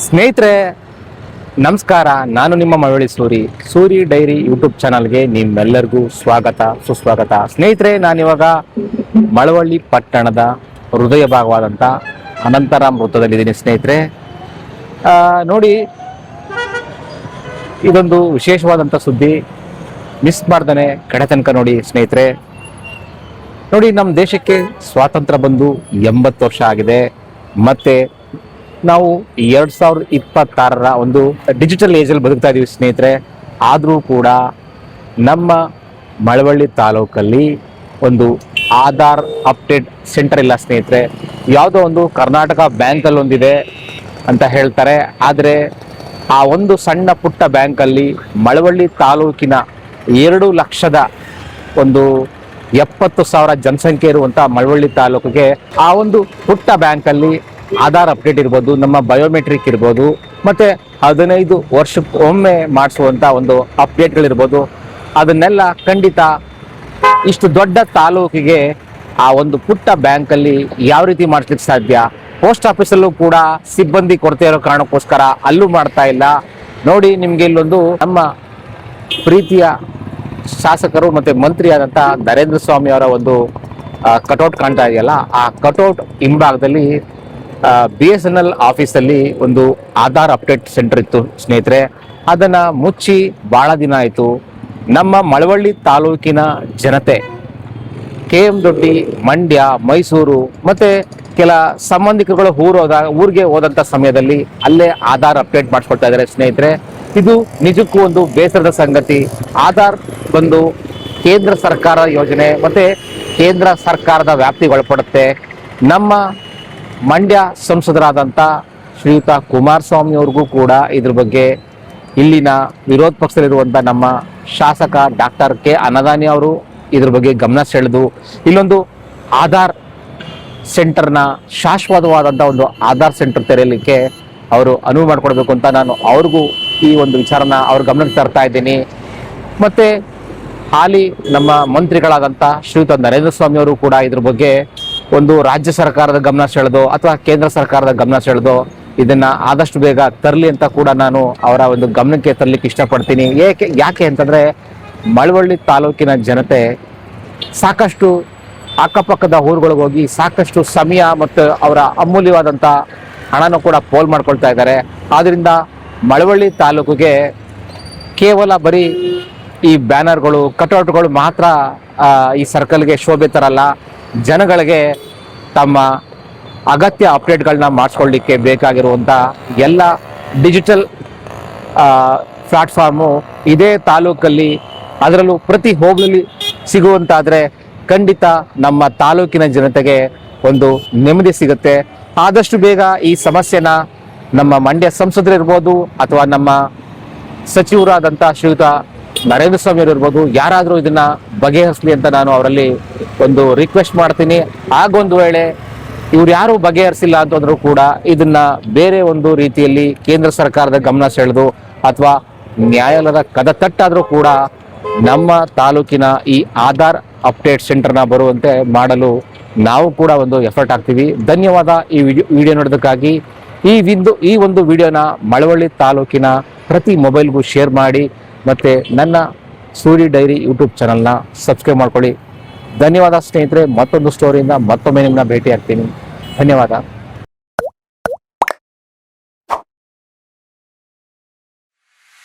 ಸ್ನೇಹಿತರೆ ನಮಸ್ಕಾರ. ನಾನು ನಿಮ್ಮ ಮಳವಳ್ಳಿ ಸೂರಿ ಡೈರಿ ಯೂಟ್ಯೂಬ್ ಚಾನಲ್ಗೆ ನಿಮ್ಮೆಲ್ಲರಿಗೂ ಸ್ವಾಗತ ಸುಸ್ವಾಗತ. ಸ್ನೇಹಿತರೆ, ನಾನಿವಾಗ ಮಳವಳ್ಳಿ ಪಟ್ಟಣದ ಹೃದಯ ಭಾಗವಾದಂಥ ಅನಂತರಾಮ್ ವೃತ್ತದಲ್ಲಿದ್ದೀನಿ. ಸ್ನೇಹಿತರೆ ನೋಡಿ, ಇದೊಂದು ವಿಶೇಷವಾದಂಥ ಸುದ್ದಿ, ಮಿಸ್ ಮಾಡ್ದಾನೆ ಕಡೆ ತನಕ ನೋಡಿ. ಸ್ನೇಹಿತರೆ ನೋಡಿ, ನಮ್ಮ ದೇಶಕ್ಕೆ ಸ್ವಾತಂತ್ರ್ಯ ಬಂದು 80 ವರ್ಷ ಆಗಿದೆ. ಮತ್ತೆ ನಾವು 2026 ಒಂದು ಡಿಜಿಟಲ್ ಏಜಲ್ಲಿ ಬದುಕ್ತಾ ಇದೀವಿ. ಸ್ನೇಹಿತರೆ, ಆದರೂ ಕೂಡ ನಮ್ಮ ಮಳವಳ್ಳಿ ತಾಲೂಕಲ್ಲಿ ಒಂದು ಆಧಾರ್ ಅಪ್ಡೇಟ್ ಸೆಂಟರ್ ಇಲ್ಲ. ಸ್ನೇಹಿತರೆ, ಯಾವುದೋ ಒಂದು ಕರ್ನಾಟಕ ಬ್ಯಾಂಕಲ್ಲಿ ಒಂದಿದೆ ಅಂತ ಹೇಳ್ತಾರೆ. ಆದರೆ ಆ ಒಂದು ಸಣ್ಣ ಪುಟ್ಟ ಬ್ಯಾಂಕಲ್ಲಿ ಮಳವಳ್ಳಿ ತಾಲೂಕಿನ 2 ಲಕ್ಷದ ಒಂದು 70,000 ಜನಸಂಖ್ಯೆ ಇರುವಂಥ ಮಳವಳ್ಳಿ ತಾಲೂಕಿಗೆ ಆ ಒಂದು ಪುಟ್ಟ ಬ್ಯಾಂಕಲ್ಲಿ ಆಧಾರ್ ಅಪ್ಡೇಟ್ ಇರ್ಬೋದು, ನಮ್ಮ ಬಯೋಮೆಟ್ರಿಕ್ ಇರ್ಬೋದು, ಮತ್ತೆ 15 ವರ್ಷಕ್ಕೊಮ್ಮೆ ಮಾಡಿಸುವಂಥ ಒಂದು ಅಪ್ಡೇಟ್ಗಳಿರ್ಬೋದು, ಅದನ್ನೆಲ್ಲ ಖಂಡಿತ ಇಷ್ಟು ದೊಡ್ಡ ತಾಲೂಕಿಗೆ ಆ ಒಂದು ಪುಟ್ಟ ಬ್ಯಾಂಕಲ್ಲಿ ಯಾವ ರೀತಿ ಮಾಡಿಸ್ಲಿಕ್ಕೆ ಸಾಧ್ಯ? ಪೋಸ್ಟ್ ಆಫೀಸಲ್ಲೂ ಕೂಡ ಸಿಬ್ಬಂದಿ ಕೊರತೆ ಇರೋ ಕಾರಣಕ್ಕೋಸ್ಕರ ಅಲ್ಲೂ ಮಾಡ್ತಾ ಇಲ್ಲ. ನೋಡಿ, ನಿಮಗೆ ಇಲ್ಲೊಂದು ನಮ್ಮ ಪ್ರೀತಿಯ ಶಾಸಕರು ಮತ್ತು ಮಂತ್ರಿಯಾದಂಥ ನರೇಂದ್ರ ಸ್ವಾಮಿ ಅವರ ಒಂದು ಕಟೌಟ್ ಕಾಣ್ತಾ ಇದೆಯಲ್ಲ, ಆ ಕಟೌಟ್ ಹಿಂಭಾಗದಲ್ಲಿ BSNL ಆಫೀಸಲ್ಲಿ ಒಂದು ಆಧಾರ್ ಅಪ್ಡೇಟ್ ಸೆಂಟರ್ ಇತ್ತು. ಸ್ನೇಹಿತರೆ, ಅದನ್ನು ಮುಚ್ಚಿ ಭಾಳ ದಿನ ಆಯಿತು. ನಮ್ಮ ಮಳವಳ್ಳಿ ತಾಲೂಕಿನ ಜನತೆ KM ದೊಡ್ಡಿ, ಮಂಡ್ಯ, ಮೈಸೂರು ಮತ್ತು ಕೆಲ ಸಂಬಂಧಿಕರುಗಳು ಊರಿಗೆ ಹೋದಂಥ ಸಮಯದಲ್ಲಿ ಅಲ್ಲೇ ಆಧಾರ್ ಅಪ್ಡೇಟ್ ಮಾಡಿಸ್ಕೊಳ್ತಾ ಇದ್ದಾರೆ. ಸ್ನೇಹಿತರೆ, ಇದು ನಿಜಕ್ಕೂ ಒಂದು ಬೇಸರದ ಸಂಗತಿ. ಆಧಾರ್ ಬಂದು ಕೇಂದ್ರ ಸರ್ಕಾರ ಯೋಜನೆ ಮತ್ತು ಕೇಂದ್ರ ಸರ್ಕಾರದ ವ್ಯಾಪ್ತಿಗೆ ಒಳಪಡುತ್ತೆ. ನಮ್ಮ ಮಂಡ್ಯ ಸಂಸದರಾದಂಥ ಶ್ರೀಯುತ ಕುಮಾರಸ್ವಾಮಿ ಅವ್ರಿಗೂ ಕೂಡ ಇದ್ರ ಬಗ್ಗೆ ಇಲ್ಲಿನ ವಿರೋಧ ಪಕ್ಷದಲ್ಲಿರುವಂಥ ನಮ್ಮ ಶಾಸಕ ಡಾಕ್ಟರ್ K ಅನ್ನದಾನಿ ಅವರು ಇದ್ರ ಬಗ್ಗೆ ಗಮನ ಸೆಳೆದು ಇಲ್ಲೊಂದು ಆಧಾರ್ ಸೆಂಟರ್ನ ಶಾಶ್ವತವಾದಂಥ ಒಂದು ಆಧಾರ್ ಸೆಂಟರ್ ತೆರೆಯಲಿಕ್ಕೆ ಅವರು ಅನುವು ಮಾಡಿಕೊಡ್ಬೇಕು ಅಂತ ನಾನು ಅವ್ರಿಗೂ ಈ ಒಂದು ವಿಚಾರನ ಅವ್ರ ಗಮನಕ್ಕೆ ತರ್ತಾ ಇದ್ದೀನಿ. ಮತ್ತು ಹಾಲಿ ನಮ್ಮ ಮಂತ್ರಿಗಳಾದಂಥ ಶ್ರೀಯುತ ನರೇಂದ್ರ ಸ್ವಾಮಿ ಅವರು ಕೂಡ ಇದ್ರ ಬಗ್ಗೆ ಒಂದು ರಾಜ್ಯ ಸರ್ಕಾರದ ಗಮನ ಸೆಳೆದು ಅಥವಾ ಕೇಂದ್ರ ಸರ್ಕಾರದ ಗಮನ ಸೆಳೆದು ಇದನ್ನ ಆದಷ್ಟು ಬೇಗ ತರಲಿ ಅಂತ ಕೂಡ ನಾನು ಅವರ ಒಂದು ಗಮನಕ್ಕೆ ತರಲಿಕ್ಕೆ ಇಷ್ಟಪಡ್ತೀನಿ. ಯಾಕೆ ಅಂತಂದ್ರೆ ಮಳವಳ್ಳಿ ತಾಲೂಕಿನ ಜನತೆ ಸಾಕಷ್ಟು ಅಕ್ಕಪಕ್ಕದ ಊರುಗಳಿಗೆ ಹೋಗಿ ಸಾಕಷ್ಟು ಸಮಯ ಮತ್ತು ಅವರ ಅಮೂಲ್ಯವಾದಂಥ ಹಣನೂ ಕೂಡ ಪೋಲ್ ಮಾಡ್ಕೊಳ್ತಾ ಇದ್ದಾರೆ. ಆದ್ದರಿಂದ ಮಳವಳ್ಳಿ ತಾಲೂಕಿಗೆ ಕೇವಲ ಬರೀ ಈ ಬ್ಯಾನರ್ಗಳು, ಕಟೌಟ್ಗಳು ಮಾತ್ರ ಈ ಸರ್ಕಲ್ಗೆ ಶೋಭೆ ತರಲ್ಲ. ಜನಗಳಿಗೆ ತಮ್ಮ ಅಗತ್ಯ ಅಪ್ಡೇಟ್ಗಳನ್ನ ಮಾಡಿಸ್ಕೊಳ್ಳಿಕ್ಕೆ ಬೇಕಾಗಿರುವಂಥ ಎಲ್ಲ ಡಿಜಿಟಲ್ ಪ್ಲಾಟ್ಫಾರ್ಮು ಇದೇ ತಾಲೂಕಲ್ಲಿ, ಅದರಲ್ಲೂ ಪ್ರತಿ ಹೋಬಳಿಲಿ ಸಿಗುವಂತಾದರೆ ಖಂಡಿತ ನಮ್ಮ ತಾಲೂಕಿನ ಜನತೆಗೆ ಒಂದು ನೆಮ್ಮದಿ ಸಿಗುತ್ತೆ. ಆದಷ್ಟು ಬೇಗ ಈ ಸಮಸ್ಯೆನ ನಮ್ಮ ಮಂಡ್ಯ ಸಂಸದರಿರ್ಬೋದು ಅಥವಾ ನಮ್ಮ ಸಚಿವರಾದಂಥ ಶ್ರೀಯುತ ನರೇಂದ್ರ ಸ್ವಾಮಿ ಅವರು ಇರ್ಬೋದು, ಯಾರಾದರೂ ಇದನ್ನ ಬಗೆಹರಿಸಲಿ ಅಂತ ನಾನು ಅವರಲ್ಲಿ ಒಂದು ರಿಕ್ವೆಸ್ಟ್ ಮಾಡ್ತೀನಿ. ಆಗೊಂದು ವೇಳೆ ಇವ್ರು ಯಾರು ಬಗೆಹರಿಸಿಲ್ಲ ಅಂತಂದ್ರೂ ಕೂಡ ಇದನ್ನ ಬೇರೆ ಒಂದು ರೀತಿಯಲ್ಲಿ ಕೇಂದ್ರ ಸರ್ಕಾರದ ಗಮನ ಸೆಳೆದು ಅಥವಾ ನ್ಯಾಯಾಲಯದ ಕದ ತಟ್ಟಾದರೂ ಕೂಡ ನಮ್ಮ ತಾಲೂಕಿನ ಈ ಆಧಾರ್ ಅಪ್ಡೇಟ್ ಸೆಂಟರ್ನ ಬರುವಂತೆ ಮಾಡಲು ನಾವು ಕೂಡ ಒಂದು ಎಫರ್ಟ್ ಹಾಕ್ತೀವಿ. ಧನ್ಯವಾದ ಈ ವಿಡಿಯೋ ನೋಡೋದಕ್ಕಾಗಿ. ಈ ಒಂದು ವಿಡಿಯೋನ ಮಳವಳ್ಳಿ ತಾಲೂಕಿನ ಪ್ರತಿ ಮೊಬೈಲ್ಗೂ ಶೇರ್ ಮಾಡಿ ಮತ್ತು ನನ್ನ ಸೂರಿ ಡೈರಿ ಯೂಟ್ಯೂಬ್ ಚಾನಲ್ನ ಸಬ್ಸ್ಕ್ರೈಬ್ ಮಾಡ್ಕೊಳ್ಳಿ. ಧನ್ಯವಾದ ಸ್ನೇಹಿತರೆ. ಮತ್ತೊಂದು ಸ್ಟೋರಿಯಿಂದ ಮತ್ತೊಮ್ಮೆ ನಿಮ್ಮನ್ನ ಭೇಟಿ ಆಗ್ತೀನಿ. ಧನ್ಯವಾದ.